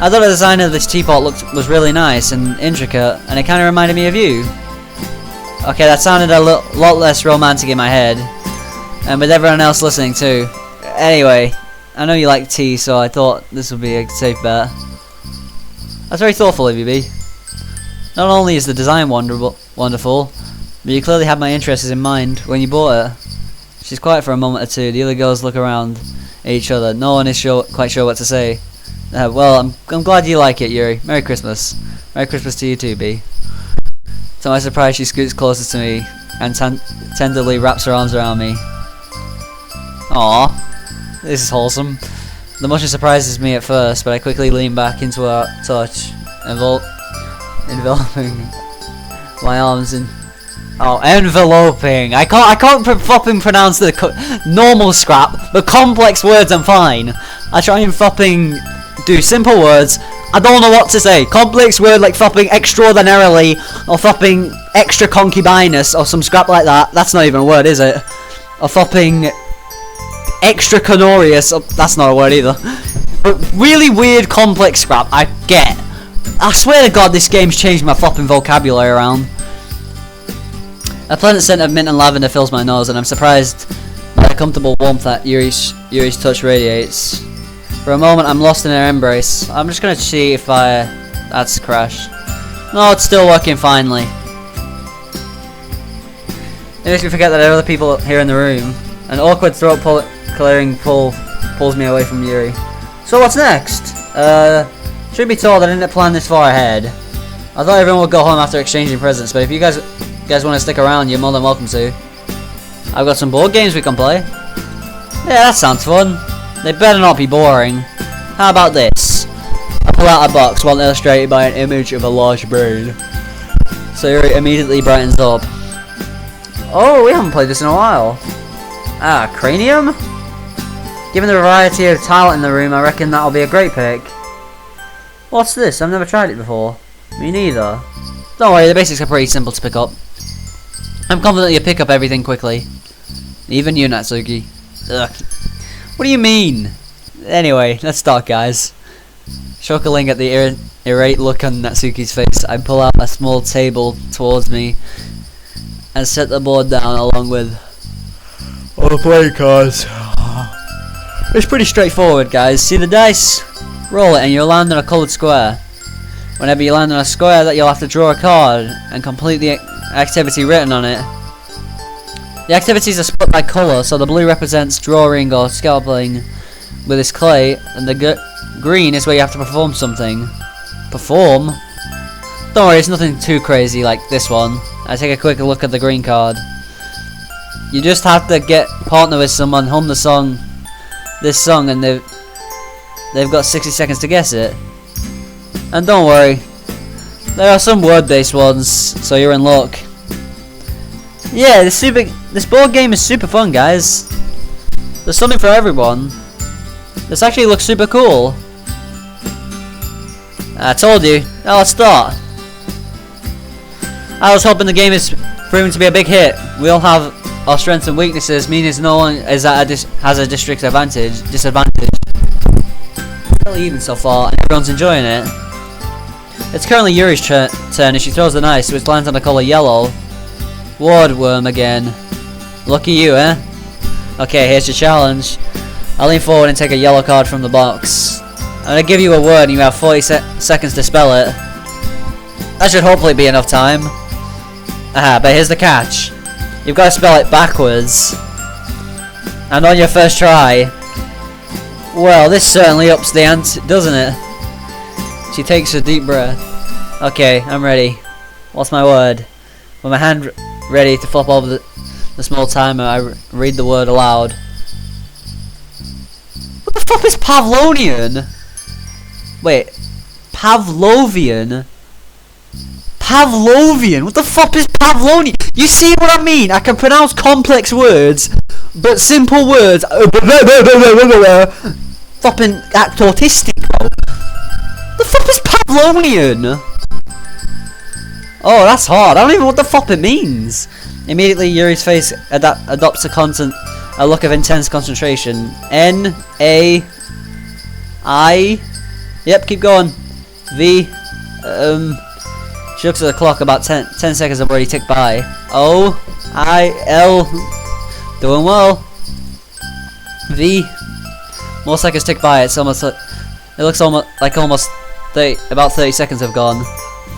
I thought the design of this teapot was really nice and intricate, and it kind of reminded me of you. Okay, that sounded a lot less romantic in my head, and with everyone else listening too. Anyway, I know you like tea, so I thought this would be a safe bet. That's very thoughtful of you, B. Not only is the design wonderful, but you clearly had my interests in mind when you bought it. She's quiet for a moment or two. The other girls look around at each other. No one is quite sure what to say. Well, I'm glad you like it, Yuri. Merry Christmas. Merry Christmas to you too, B. To my surprise, she scoots closer to me and tenderly wraps her arms around me. Aww, this is wholesome. The motion surprises me at first, but I quickly lean back into her touch, enveloping my arms in. Oh, enveloping! I can't fucking pronounce the normal scrap, but complex words I'm fine. I try and fucking do simple words. I don't know what to say. Complex word like fucking extraordinarily, or fucking extra concubinous, or some scrap like that. That's not even a word, is it? Or fucking extra canorious. Oh, that's not a word either. But really weird complex scrap. I get. I swear to God, this game's changed my fucking vocabulary around. A pleasant scent of mint and lavender fills my nose, and I'm surprised by the comfortable warmth that Yuri's touch radiates. For a moment, I'm lost in her embrace. I'm just gonna see if that's crashed. No, it's still working finely. It makes me forget that there are other people here in the room. An awkward throat clearing pull pulls me away from Yuri. So what's next? Truth be told, I didn't plan this far ahead. I thought everyone would go home after exchanging presents, but if you guys want to stick around, you're more than welcome to. I've got some board games we can play. Yeah, that sounds fun. They better not be boring. How about this? I pull out a box, one illustrated by an image of a large brain. So Yuri immediately brightens up. Oh, we haven't played this in a while. Ah, cranium? Given the variety of talent in the room, I reckon that'll be a great pick. What's this? I've never tried it before. Me neither. Don't worry, the basics are pretty simple to pick up. I'm confident you'll pick up everything quickly. Even you, Natsuki. Ugh. What do you mean? Anyway, let's start, guys. Chuckling at the irate look on Natsuki's face, I pull out a small table towards me and set the board down along with all the playing cards. It's pretty straightforward, guys. See the dice? Roll it and you'll land on a coloured square. Whenever you land on a square, that you'll have to draw a card and complete the activity written on it. The activities are split by colour, so the blue represents drawing or scalping with this clay, and the green is where you have to perform something. Perform? Don't worry, it's nothing too crazy like this one. I take a quick look at the green card. You just have to partner with someone, hum the song, this song, and they've got 60 seconds to guess it. And don't worry, there are some word-based ones, so you're in luck. Yeah, this board game is super fun, guys. There's something for everyone. This actually looks super cool. I told you. Now let's start. I was hoping the game is proving to be a big hit. We all have our strengths and weaknesses, meaning no one is has a disadvantage. Really even so far, and everyone's enjoying it. It's currently Yuri's turn, and she throws the ice, which lands on the colour yellow. Wardworm again. Lucky you, eh? Okay, here's your challenge. I'll lean forward and take a yellow card from the box. I'm gonna give you a word, and you have 40 seconds to spell it. That should hopefully be enough time. But here's the catch. You've got to spell it backwards. And on your first try. Well, this certainly ups the ante, doesn't it? She takes a deep breath. Okay, I'm ready. What's my word? With my hand ready to flop over the small timer, I read the word aloud. What the fuck is Pavlonian? Wait. Pavlovian? Pavlovian? What the fuck is Pavlonian? You see what I mean? I can pronounce complex words, but simple words. Fucking act autistic, bro. The fuck is Pavlonian? Oh, that's hard. I don't even know what the fuck it means. Immediately, Yuri's face adopts a look of intense concentration. N-A-I. Yep, keep going. V. She looks at the clock. About 10 seconds have already ticked by. O-I-L. Doing well. V. More seconds tick by. It's almost. It looks like about 30 seconds have gone.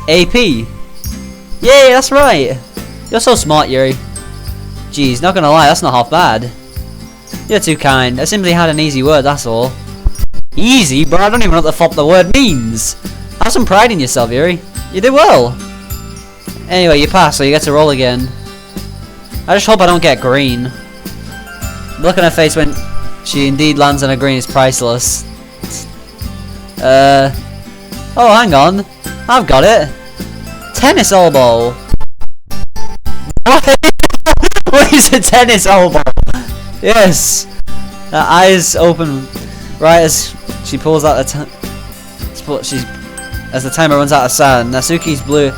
AP. Yay, that's right. You're so smart, Yuri. Jeez, not gonna lie, that's not half bad. You're too kind. I simply had an easy word, that's all. Easy? But I don't even know what the fuck the word means. Have some pride in yourself, Yuri. You did well. Anyway, you passed, so you get to roll again. I just hope I don't get green. The look on her face when she indeed lands on a green is priceless. Oh, hang on. I've got it. Tennis elbow. What is a tennis elbow? Yes. Her eyes open right as she pulls out as the timer runs out of sand. Natsuki's blue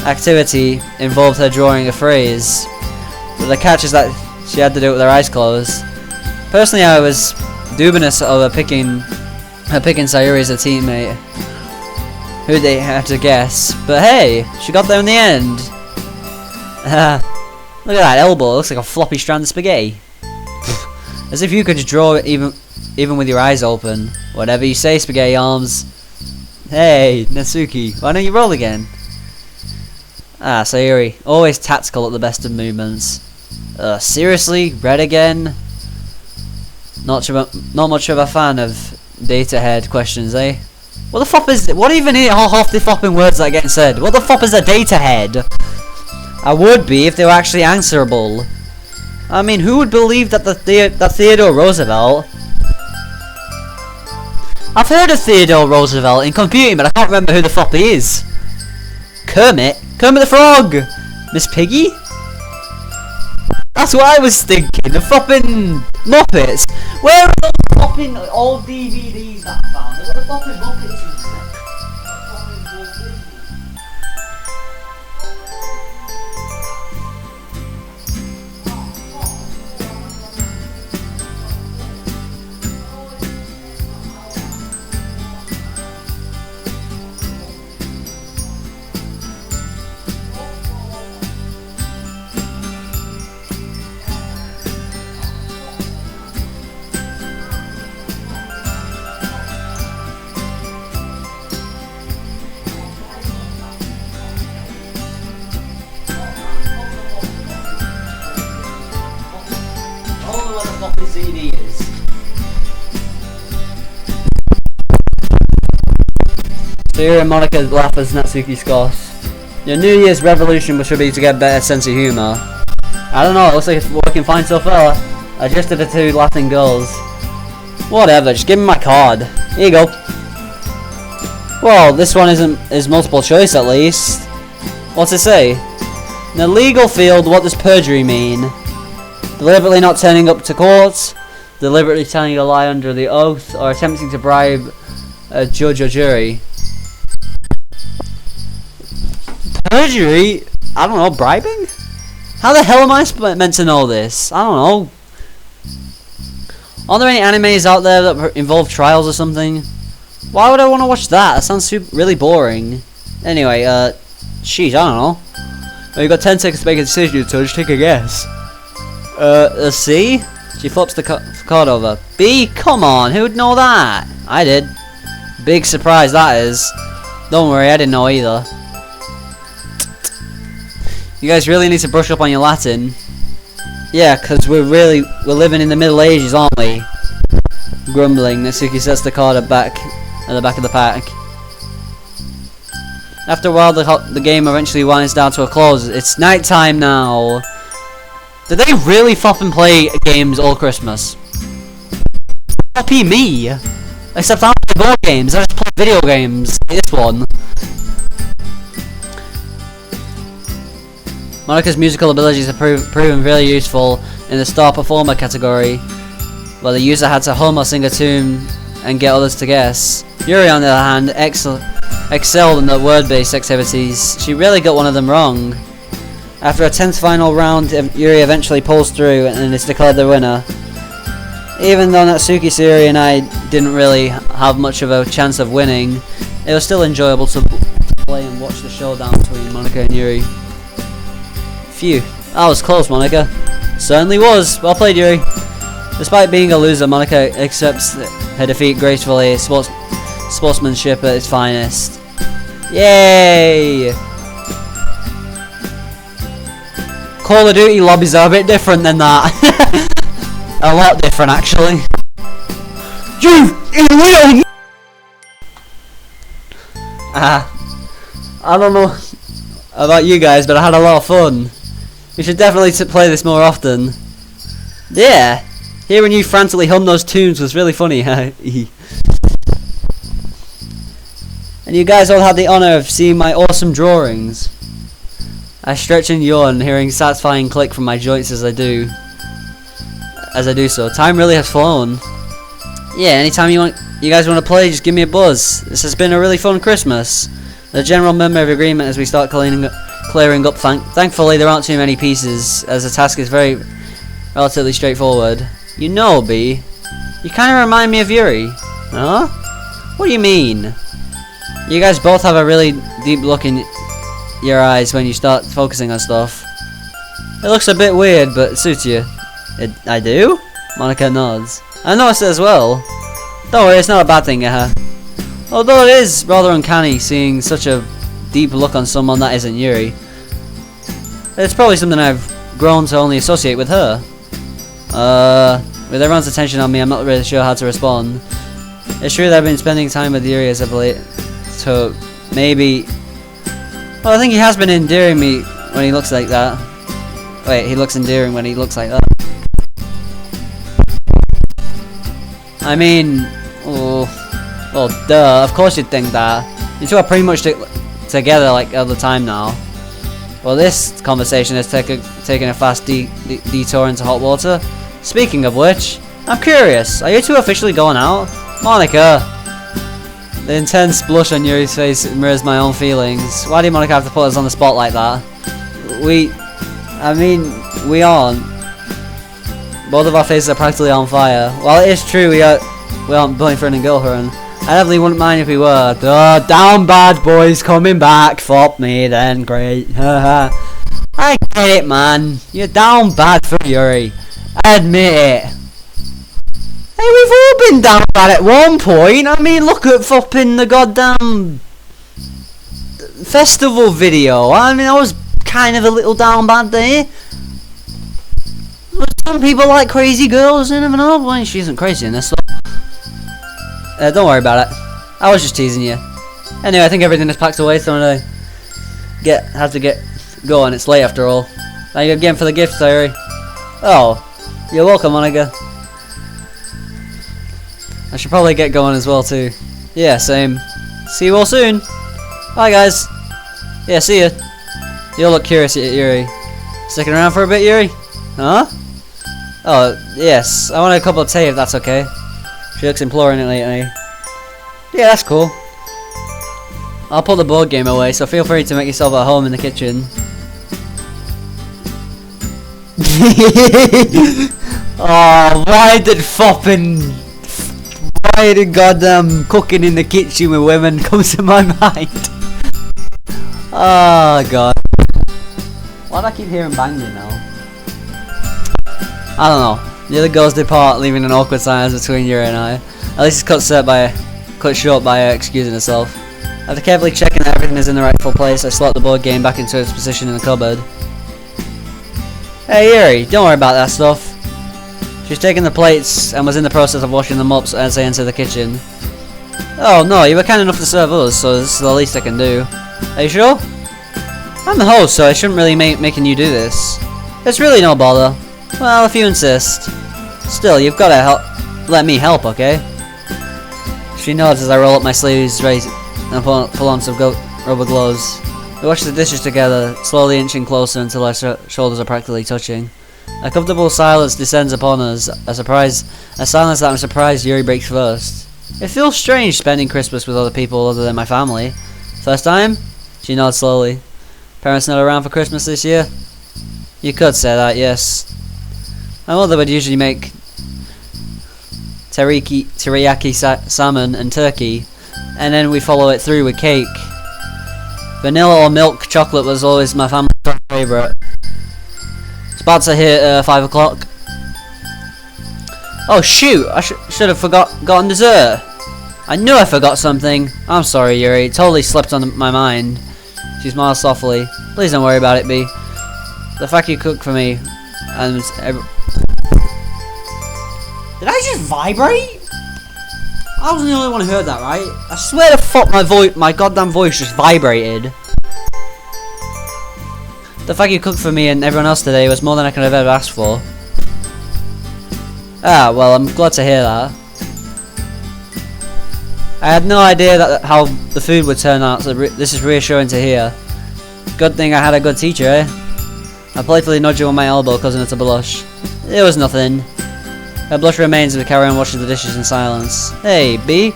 activity involved her drawing a phrase, but the catch is that she had to do it with her eyes closed. Personally, I was dubious of her picking Sayuri as a teammate, who they had to guess. But hey, she got there in the end. Look at that elbow. It looks like a floppy strand of spaghetti. As if you could just draw it even with your eyes open. Whatever you say, spaghetti arms. Hey, Natsuki, why don't you roll again? Sayuri, always tactical at the best of movements. Seriously, red again? Not much of a fan of data head questions, eh? What the fuck is it? What even are half the flopping words that are getting said? What the fuck is a data head? I would be if they were actually answerable. I mean, who would believe that that Theodore Roosevelt? I've heard of Theodore Roosevelt in computing, but I can't remember who the flop he is. Kermit? Kermit the Frog! Miss Piggy? That's what I was thinking, the flopping Muppets! Where are those flopping old DVDs that I found? They've got the flopping Muppets in there. CD is. So Yuri and Monica laugh as Natsuki scoffs. Your New Year's revolution should be to get better sense of humour. I don't know, it looks like it's working fine so far. I just did the two laughing girls. Whatever, just give me my card. Here you go. Well, this one is multiple choice at least. What's it say? In the legal field, what does perjury mean? Deliberately not turning up to court, deliberately telling a lie under the oath, or attempting to bribe a judge or jury. Perjury? I don't know, bribing? How the hell am I meant to know this? I don't know. Are there any animes out there that involve trials or something? Why would I want to watch that? That sounds really boring. Anyway, jeez, I don't know. Well, you got 10 seconds to make a decision, so just take a guess. A C? She flips the card over. B? Come on, who'd know that? I did. Big surprise that is. Don't worry, I didn't know either. You guys really need to brush up on your Latin. Yeah, because we're living in the Middle Ages, aren't we? Grumbling, Natsuki sets the card at the back of the pack. After a while, the game eventually winds down to a close. It's night time now. Did they really flop and play games all Christmas? Copy me! Except I don't play board games, I just play video games. Like this one. Monica's musical abilities have proven really useful in the star performer category, where the user had to hum or sing a tune and get others to guess. Yuri, on the other hand, excelled in the word-based activities. She really got one of them wrong. After a tense final round, Yuri eventually pulls through and is declared the winner. Even though Natsuki, Yuri and I didn't really have much of a chance of winning, it was still enjoyable to play and watch the showdown between Monica and Yuri. Phew, that was close, Monica. Certainly was. Well played, Yuri. Despite being a loser, Monica accepts her defeat gracefully. Sportsmanship at its finest. Yay! Call of Duty lobbies are a bit different than that. A lot different, actually. You idiot! I don't know about you guys, but I had a lot of fun. We should definitely play this more often. Yeah, hearing you frantically hum those tunes was really funny. And you guys all had the honour of seeing my awesome drawings. I stretch and yawn, hearing satisfying click from my joints as I do so. Time really has flown. Yeah, anytime you guys want to play, just give me a buzz. This has been a really fun Christmas. The general murmur of agreement as we start clearing up. Thankfully, there aren't too many pieces, as the task is relatively straightforward. You know, B, you kind of remind me of Yuri. Huh? What do you mean? You guys both have a really deep look in your eyes when you start focusing on stuff. It looks a bit weird, but it suits you. I do? Monica nods. I noticed it as well. Don't worry, it's not a bad thing, although it is rather uncanny seeing such a deep look on someone that isn't Yuri. It's probably something I've grown to only associate with her. With everyone's attention on me, I'm not really sure how to respond. It's true that I've been spending time with Yuri as of late, so maybe... Well, I think he has been endearing me when he looks like that. Wait, he looks endearing when he looks like that. I mean... Oh, well, duh, of course you'd think that. You two are pretty much together like all the time now. Well, this conversation has taken a fast detour into hot water. Speaking of which, I'm curious, are you two officially going out? Monica! The intense blush on Yuri's face mirrors my own feelings. Why did Monica have to put us on the spot like that? We aren't. Both of our faces are practically on fire. While it is true we aren't boyfriend and girlfriend, I definitely wouldn't mind if we were. Duh, down bad boys coming back. Fuck me then, great. I get it, man. You're down bad for Yuri. I admit it. Hey, we've all been down bad at one point. I mean, look at flipping the goddamn festival video. I mean, I was kind of a little down bad there. Some people like crazy girls, you never know. Well, she isn't crazy in this, so. Don't worry about it. I was just teasing you. Anyway, I think everything is packed away, so I'm gonna have to get going. It's late after all. Thank you again for the gift, Sayuri. Oh, you're welcome, Monica. I should probably get going as well too. Yeah, same. See you all soon. Bye, guys. Yeah, see ya. You all look curious, Yuri. Sticking around for a bit, Yuri? Huh? Oh, yes. I want a cup of tea if that's okay. She looks imploring at me. Yeah, that's cool. I'll put the board game away, so feel free to make yourself at home in the kitchen. Oh, why did goddamn cooking in the kitchen with women come to my mind? Oh god. Why do I keep hearing banging now? I don't know. The other girls depart, leaving an awkward silence between Yuri and I. At least it's cut short by her excusing herself. After carefully checking that everything is in the rightful place, I slot the board game back into its position in the cupboard. Hey Yuri, don't worry about that stuff. She's taken the plates and was in the process of washing them up as I entered the kitchen. Oh no, you were kind enough to serve us, so this is the least I can do. Are you sure? I'm the host, so I shouldn't really making you do this. It's really no bother. Well, if you insist. Still, you've got to let me help, okay? She nods as I roll up my sleeves, raise and pull on some rubber gloves. We wash the dishes together, slowly inching closer until our shoulders are practically touching. A comfortable silence descends upon us, a silence that I'm surprised Yuri breaks first. It feels strange spending Christmas with other people other than my family. First time? She nods slowly. Parents not around for Christmas this year? You could say that, yes. My mother would usually make teriyaki salmon and turkey, and then we follow it through with cake. Vanilla or milk chocolate was always my family's favourite. It's about to hit 5 o'clock. Oh shoot, I should have forgotten dessert. I knew I forgot something. I'm sorry, Yuri, it totally slipped on my mind. She smiles softly. Please don't worry about it, B. The fact you cook for me and Did I just vibrate? I wasn't the only one who heard that, right? I swear to fuck my goddamn voice just vibrated. The fact you cooked for me and everyone else today was more than I could have ever asked for. Ah, well, I'm glad to hear that. I had no idea how the food would turn out, so this is reassuring to hear. Good thing I had a good teacher, eh? I playfully nudged her on my elbow, causing her to blush. It was nothing. Her blush remains as we carry on washing the dishes in silence. Hey, B?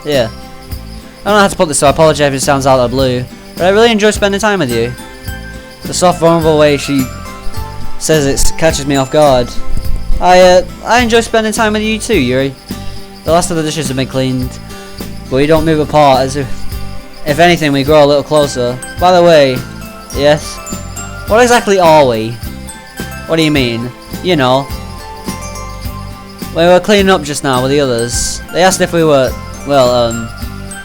Yeah. I don't know how to put this, so I apologize if it sounds out of the blue, but I really enjoy spending time with you. The soft, vulnerable way she says it catches me off guard. I enjoy spending time with you too, Yuri. The last of the dishes have been cleaned, but we don't move apart, as if anything we grow a little closer. By the way, yes? What exactly are we? What do you mean? You know. We were cleaning up just now with the others. They asked if we were, well,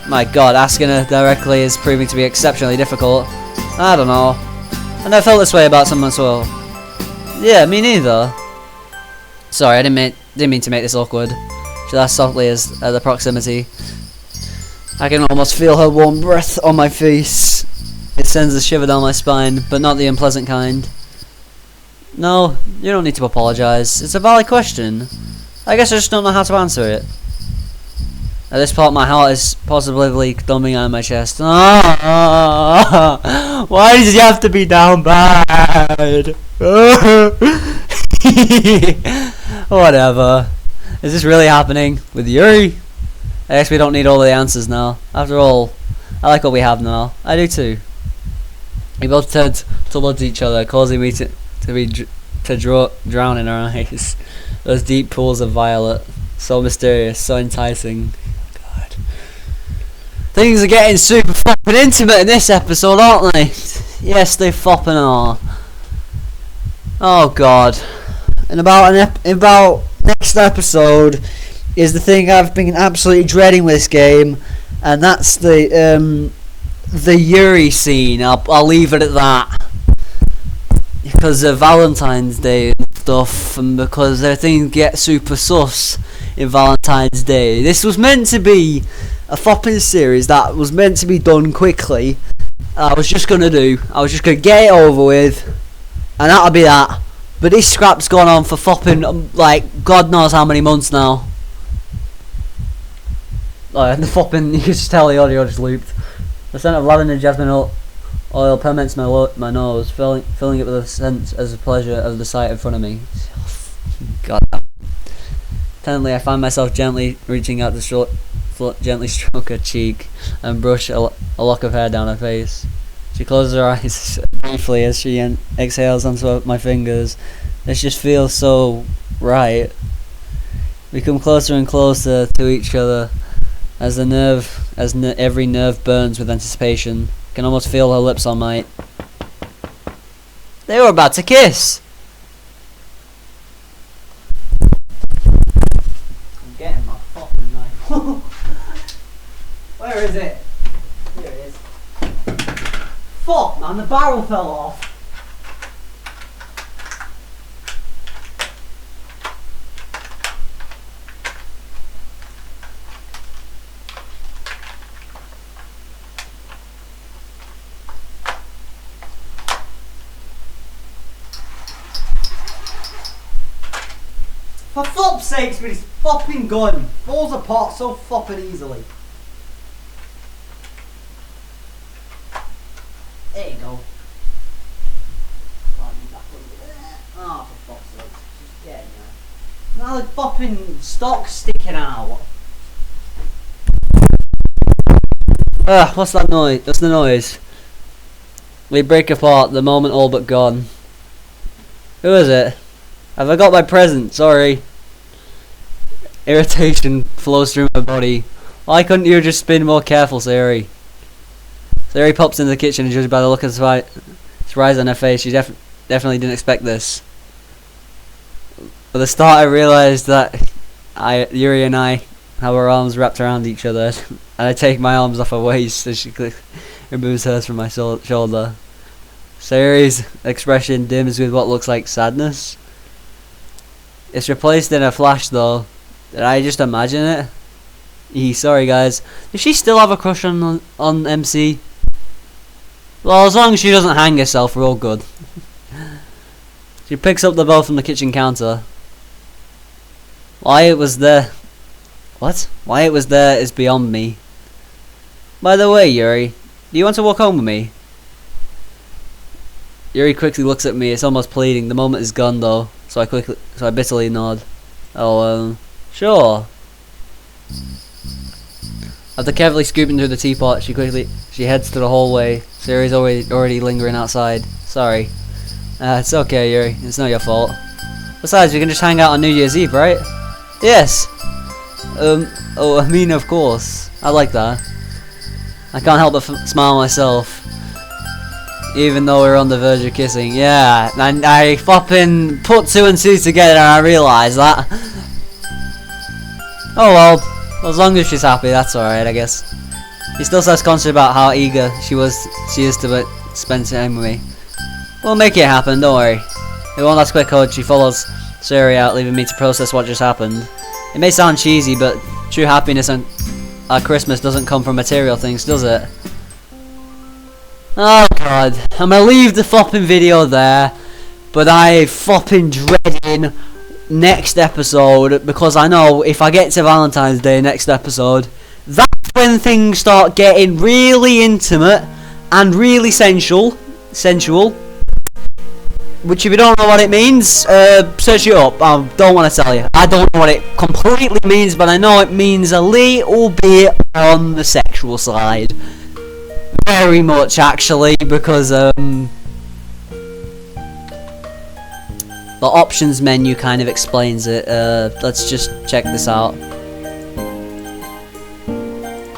my god, asking her directly is proving to be exceptionally difficult. I don't know. I never felt this way about someone as well. Yeah, me neither. Sorry, I didn't mean to make this awkward. She laughed softly at the proximity. I can almost feel her warm breath on my face. It sends a shiver down my spine, but not the unpleasant kind. No, you don't need to apologise. It's a valid question. I guess I just don't know how to answer it. At this part, my heart is positively thumping out of my chest. Ah, why does he have to be down bad? Whatever. Is this really happening with Yuri? I guess we don't need all the answers now. After all, I like what we have now. I do too. We both turned towards each other, causing me to drown in our eyes. Those deep pools of violet, so mysterious, so enticing. God, things are getting super fucking intimate in this episode, aren't they? Yes, they flopping are. Oh God. And about next episode is the thing I've been absolutely dreading with this game, and that's the Yuri scene. I'll leave it at that. Because of Valentine's Day and stuff, and because things get super sus in Valentine's Day. This was meant to be a fopping series that was meant to be done quickly. I was just gonna get it over with, and that'll be that. But this scrap's gone on for fopping like God knows how many months now. The fopping, you can just tell the audio just looped. The scent of lavender and jasmine oil permeates my nose, filling it with a sense as a pleasure of the sight in front of me. God. Tenderly, I find myself gently reaching out to gently stroke her cheek and brush a lock of hair down her face. She closes her eyes briefly as she exhales onto my fingers. This just feels so right. We come closer and closer to each other as every nerve burns with anticipation. I can almost feel her lips on mine. They were about to kiss. I'm getting my fucking knife. Where is it? Here it is. Fuck, man, the barrel fell off. For fuck's sakes, with his fopping gun falls apart so fopping easily. There you go. Oh, for fuck's sake. Just get in there. Now the fopping stock's sticking out. What's that noise? What's the noise? We break apart, the moment all but gone. Who is it? Have I got my present? Sorry. Irritation flows through my body. Why couldn't you just been more careful, Sari? Sari pops into the kitchen and judging by the look of surprise on her face, she definitely didn't expect this. At the start I realised that Yuri and I have our arms wrapped around each other, and I take my arms off her waist as she removes hers from my shoulder. Sari's expression dims with what looks like sadness. It's replaced in a flash though. Did I just imagine it? Sorry guys. Does she still have a crush on MC? Well, as long as she doesn't hang herself, we're all good. She picks up the bowl from the kitchen counter. Why it was there... What? Why it was there is beyond me. By the way, Yuri, do you want to walk home with me? Yuri quickly looks at me, it's almost pleading. The moment is gone though, so I bitterly nod. Oh, sure. After carefully scooping through the teapot, she heads to the hallway. Sari's already lingering outside. Sorry. It's okay, Yuri. It's not your fault. Besides, we can just hang out on New Year's Eve, right? Yes. Oh, I mean, of course. I like that. I can't help but smile myself. Even though we're on the verge of kissing. Yeah, and I fopping put 2 and 2 together and I realised that. Oh well, as long as she's happy, that's alright, I guess. She still says conscious about how eager she is to spend time with me. We'll make it happen, don't worry. With one last quick hug, she follows Sari out, leaving me to process what just happened. It may sound cheesy, but true happiness at Christmas doesn't come from material things, does it? Oh god, I'm gonna leave the fopping video there, but I fopping dreading next episode, because I know if I get to Valentine's Day next episode, that's when things start getting really intimate and really sensual, which if you don't know what it means, search it up. I don't want to tell you. I don't know what it completely means, but I know it means a little bit on the sexual side. Very much actually, because the options menu kind of explains it. Let's just check this out.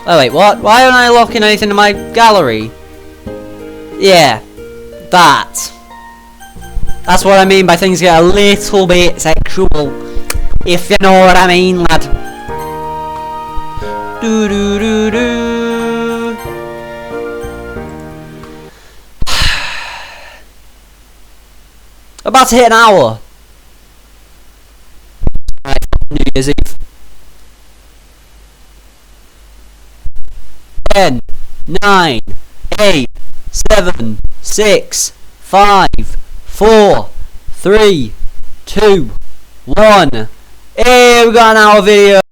Oh wait, what? Why aren't I locking anything in my gallery? Yeah, that's what I mean by things get a little bit sexual, if you know what I mean, lad. Do do do do. About to hit an hour. Right, New Year's Eve. 10, 9, 8, 7, 6, 5, 4, 3, 2, 1. Hey, we got an hour video.